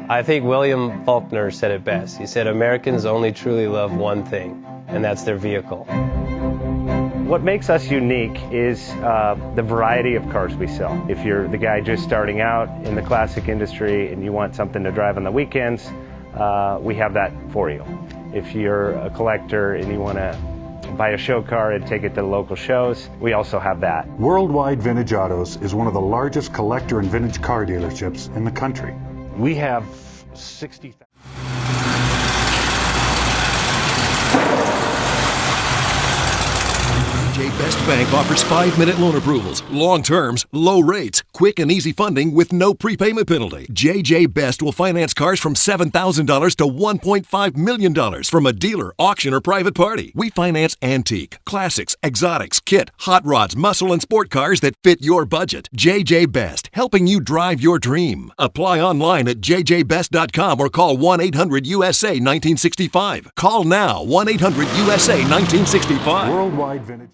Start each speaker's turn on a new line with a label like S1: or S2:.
S1: I think William Faulkner said it best. He said, Americans only truly love one thing, and that's their vehicle.
S2: What makes us unique is the variety of cars we sell. If you're the guy just starting out in the classic industry and you want something to drive on the weekends, we have that for you. If you're a collector and you want to buy a show car and take it to the local shows, we also have that.
S3: Worldwide Vintage Autos is one of the largest collector and vintage car dealerships in the country.
S4: We have 60,000.
S5: JJ Best Bank offers 5-minute loan approvals, long terms, low rates, quick and easy funding with no prepayment penalty. JJ Best will finance cars from $7,000 to $1.5 million from a dealer, auction, or private party. We finance antique, classics, exotics, kit, hot rods, muscle, and sport cars that fit your budget. JJ Best, helping you drive your dream. Apply online at jjbest.com or call 1-800-USA-1965. Call now, 1-800-USA-1965.
S3: Worldwide Vintage.